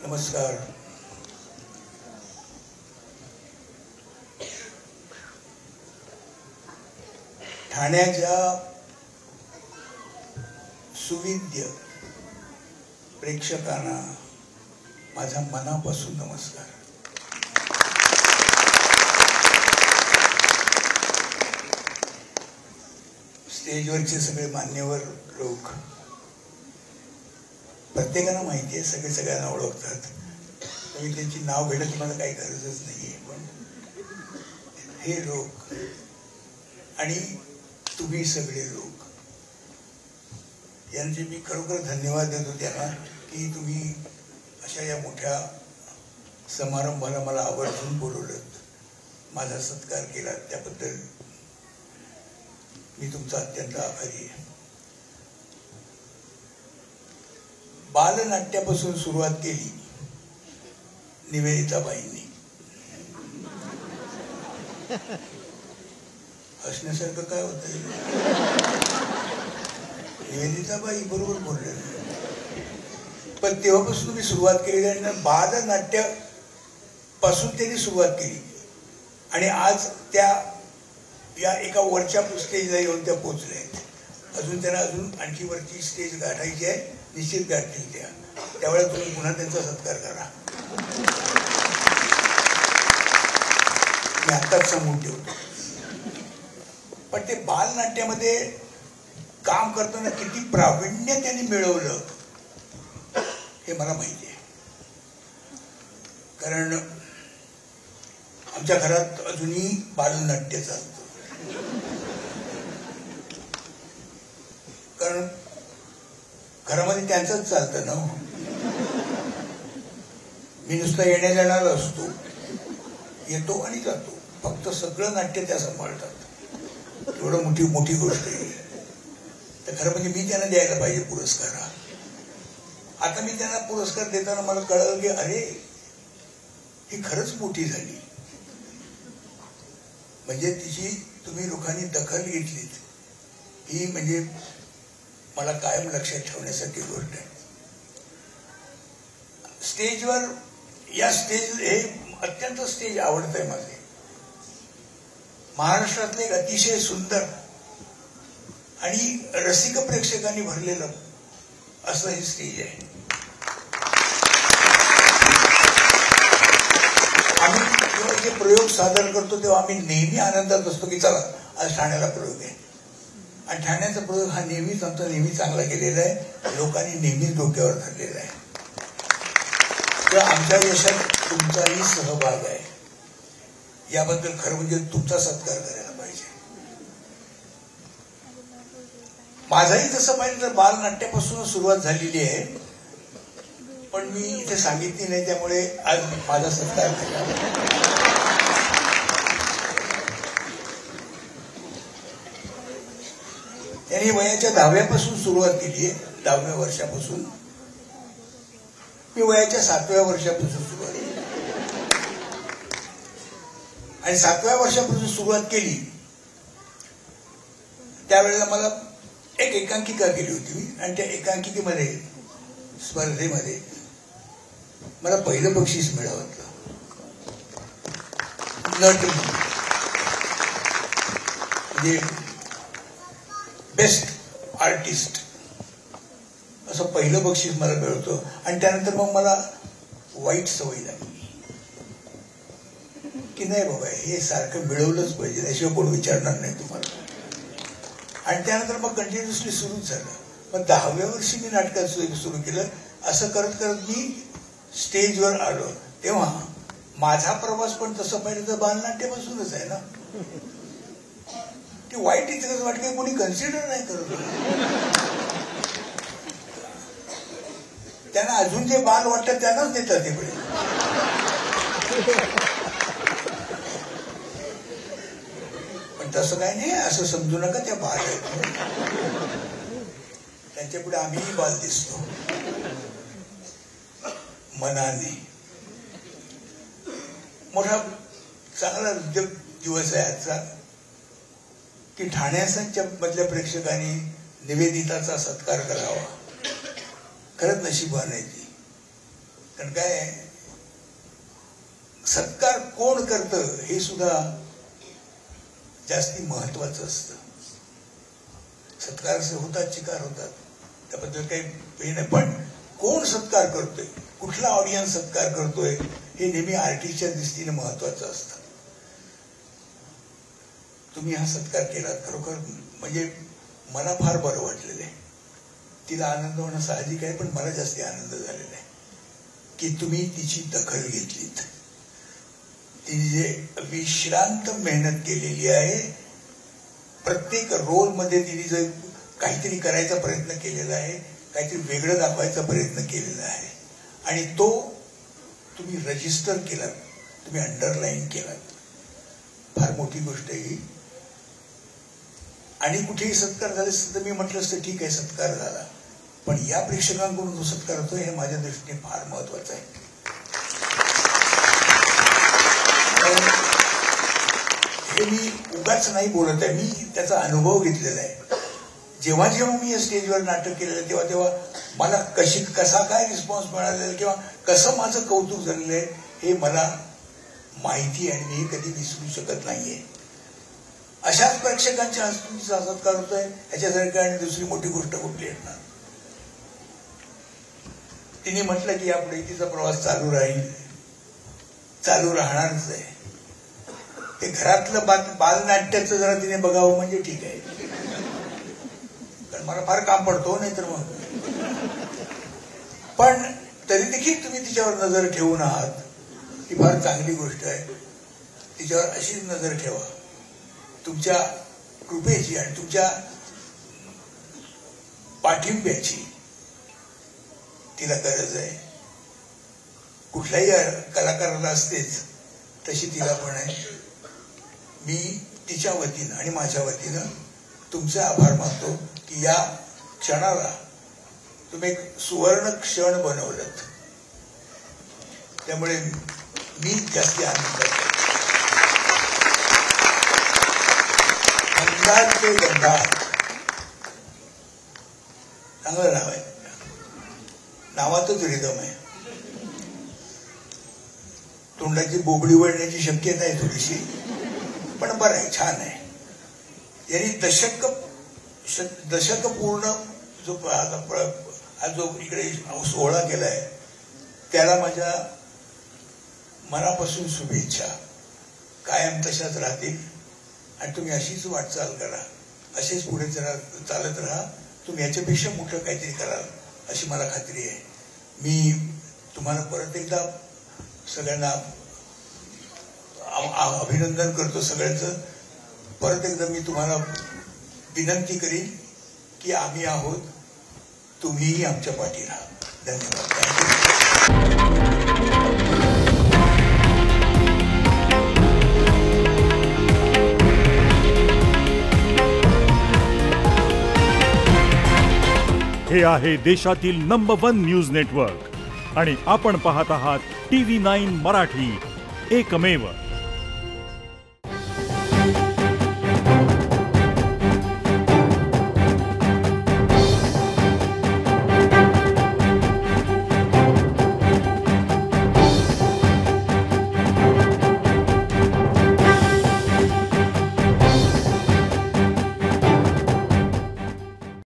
नमस्कार. ठाण्याच्या सुविद्य प्रेक्षकांना माझा मनापासून नमस्कार. स्टेजवरचे सगळे मान्यवर लोक, प्रत्येकाला माहिती आहे, सगळे सगळ्यांना ओळखतात, मी त्यांची नाव घेण्याची मला काही गरजच नाहीये. पण हे लोक आणि तुम्ही सगळे लोक यांचे मी खरोखर धन्यवाद देतो त्यांना की तुम्ही अशा या मोठ्या समारंभाला मला आवर्जून बोलवलं, माझा सत्कार केला, त्याबद्दल मी तुमचा अत्यंत आभारी आहे. बालनाट्यापासून सुरुवात केली निवेदिताबाईंनी. हसण्यासारखं काय होतं? निवेदिताबाई बरोबर बोलले. पण तेव्हापासून तुम्ही सुरुवात केली आणि बालनाट्यापासून त्यांनी सुरुवात केली आणि आज त्या या एका वरच्या स्टेजला येऊन त्या पोचल्या आहेत. अजून त्यांना आणखी वरची स्टेज गाठायची आहे, निश्चित गाठतील त्या. त्यावेळेला तुम्ही पुन्हा त्यांचा सत्कार करा. मी आत्ताच सांगून ठेवतो. पण ते बालनाट्यामध्ये काम करताना किती प्रावीण्य त्यांनी मिळवलं हे मला माहिती आहे. कारण आमच्या घरात अजूनही बालनाट्य चालतं. कारण घरामध्ये त्यांचंच चालतं ना. मी नुसता येण्या जाणारा असतो, येतो आणि जातो, फक्त सगळं नाट्य त्या सांभाळतात. एवढं मोठी मोठी गोष्ट आहे. तर खरं म्हणजे मी त्यांना द्यायला पाहिजे पुरस्कार. आता मी त्यांना पुरस्कार देताना मला कळलं की अरे ही खरंच मोठी झाली. म्हणजे तिची तुम्ही लोकांनी दखल घेतलीत ही म्हणजे मला कायम लक्षात ठेवण्यासारखी गोष्ट आहे. स्टेजवर या स्टेज हे अत्यंत स्टेज आवडतंय माझे. महाराष्ट्रातलं एक अतिशय सुंदर आणि रसिक प्रेक्षकांनी भरलेलं असं हे स्टेज आहे. आम्ही जेव्हा जे प्रयोग सादर करतो तेव्हा आम्ही नेहमी आनंदात असतो की चला आज ठाण्याला प्रयोग आहे. आणि ठाण्याचा प्रयोग हा नेहमीच आमचा नेहमी चांगला केलेला आहे, लोकांनी नेहमीच डोक्यावर धरलेला आहे. तर आमच्या यशात तुमचाही सहभाग आहे. याबद्दल खरं म्हणजे तुमचा सत्कार करायला पाहिजे. माझाही तसं पाहिजे तर बालनाट्यापासून सुरुवात झालेली आहे, पण मी इथे सांगितली नाही, त्यामुळे आज माझा सत्कार केला. त्यांनी वयाच्या 10व्यापासून सुरुवात केली आहे. 10व्या वर्षापासून. मी वयाच्या 7व्या वर्षापासून सुरुवात केली आणि 7व्या वर्षापासून सुरुवात केली त्यावेळेला मला एक एकांकिका केली होती मी. आणि त्या एकांकिकेमध्ये स्पर्धेमध्ये मला पहिलं बक्षीस मिळालं. नट म्हणजे बेस्ट आर्टिस्ट असं पहिलं बक्षीस मला मिळतं. आणि त्यानंतर मग मला वाईट सवय लागली की नाही बाबा हे सारखं मिळवलंच पाहिजे, त्याशिवाय कोण विचारणार नाही तुम्हाला. आणि त्यानंतर मग कंटिन्युअसली सुरूच झालं. मग 10व्या वर्षी मी नाटकात सुरू केलं. असं करत करत मी स्टेजवर आलो. तेव्हा माझा प्रवास पण तसं पाहिजे तर बालनाट्यापासूनच आहे ना. ती वाईट इतकंच वाटते, कोणी कन्सिडर नाही करत. त्यांना अजून जे बाल वाटतं त्यांनाच देतात ते पुढे. पण तसं काही नाही, असं समजू नका त्या बाल आहेत. त्यांच्या पुढे आम्हीही बाल दिसतो मनाने. मोठा चांगला दिवस आहे आजचा की ठाण्याच्या मधल्या प्रेक्षकांनी निवेदिताचा सत्कार करावा. खरंच नशीबवान आहे ती. कारण काय सत्कार कोण करतं हे सुद्धा जास्ती महत्वाचं असतं. सत्कार होतात, चिकार होतात, त्याबद्दल काही हे नाही, पण कोण सत्कार करतोय, कुठला ऑडियन्स सत्कार करतोय हे नेहमी आर्टिस्टच्या दृष्टीने महत्वाचं असतं. तुम्ही हा सत्कार केला खरोखर म्हणजे मला फार बरं वाटलेलं आहे. तिला आनंद होणं साहजिक आहे, पण मला जास्ती आनंद झालेला आहे की तुम्ही तिची दखल घेतलीत. तिने जे विश्रांत मेहनत केलेली आहे, प्रत्येक रोल मध्ये तिने जे काहीतरी करायचा प्रयत्न केलेला आहे, काहीतरी वेगळं दाखवायचा प्रयत्न केलेला आहे आणि तो तुम्ही रजिस्टर केलात, तुम्ही अंडरलाईन केलात. फार मोठी गोष्ट आहे ही. आणि कुठेही सत्कार झाले तर मी म्हटलं असतं ठीक आहे सत्कार झाला, पण या प्रेक्षकांकडून जो सत्कार होतो हे माझ्या दृष्टीने फार महत्वाचं आहे. हे मी उगाच नाही बोलत आहे, मी त्याचा अनुभव घेतलेला आहे. जेव्हा जेव्हा मी या स्टेजवर नाटक केलेलं तेव्हा तेव्हा मला कसा काय रिस्पॉन्स मिळालेला किंवा कसं माझं कौतुक झालेलं आहे हे मला माहिती आहे आणि मी कधी विसरू शकत नाहीये. अशाच प्रेक्षकांच्या हस्तीचा सत्कार होतोय ह्याच्यासारखी आणि दुसरी मोठी गोष्ट कुठली आहे ना. तिने म्हटलं की यापुढे तिचा प्रवास चालू राहील, चालू राहणारच आहे. ते घरातलं बालनाट्याचं जरा तिने बघावं म्हणजे ठीक आहे, कारण मला फार काम पडतो नाही तर मग. पण तरी देखील तुम्ही तिच्यावर नजर ठेवून आहात ही फार चांगली गोष्ट आहे. तिच्यावर अशीच नजर ठेवा. तुमच्या कृपेची आणि तुमच्या पाठिंब्याची तिला गरज आहे. कुठल्याही कलाकाराला असतेच तशी तिला पण आहे. मी तिच्या वतीनं आणि माझ्या वतीनं तुमचे आभार मानतो की या क्षणाला तुम्ही एक सुवर्ण क्षण बनवलं. त्यामुळे मी जास्ती आनंद आहे. गंधाचे गंधार चांगलं नाव आहे, नावातच रिदम आहे. तोंडाची बोबडी वळण्याची शक्यता आहे थोडीशी, पण बरं आहे, छान आहे. यांनी दशक पूर्ण जो इकडे सोहळा केलाय त्याला माझ्या मनापासून शुभेच्छा. कायम तशाच राहतील आणि तुम्ही अशीच वाटचाल करा, असेच पुढे चालत राहा. तुम्ही याच्यापेक्षा मोठं काहीतरी कराल अशी मला खात्री आहे. मी तुम्हाला परत एकदा सगळ्यांना अभिनंदन करतो सगळ्यांचं. परत एकदा मी तुम्हाला विनंती करीन की आम्ही आहोत, तुम्हीही आमच्या पाठी राहा. धन्यवाद. हे आहे देशातील नंबर 1 न्यूज नेटवर्क आणि आपण पाहत आहात TV9 मराठी, एकमेव.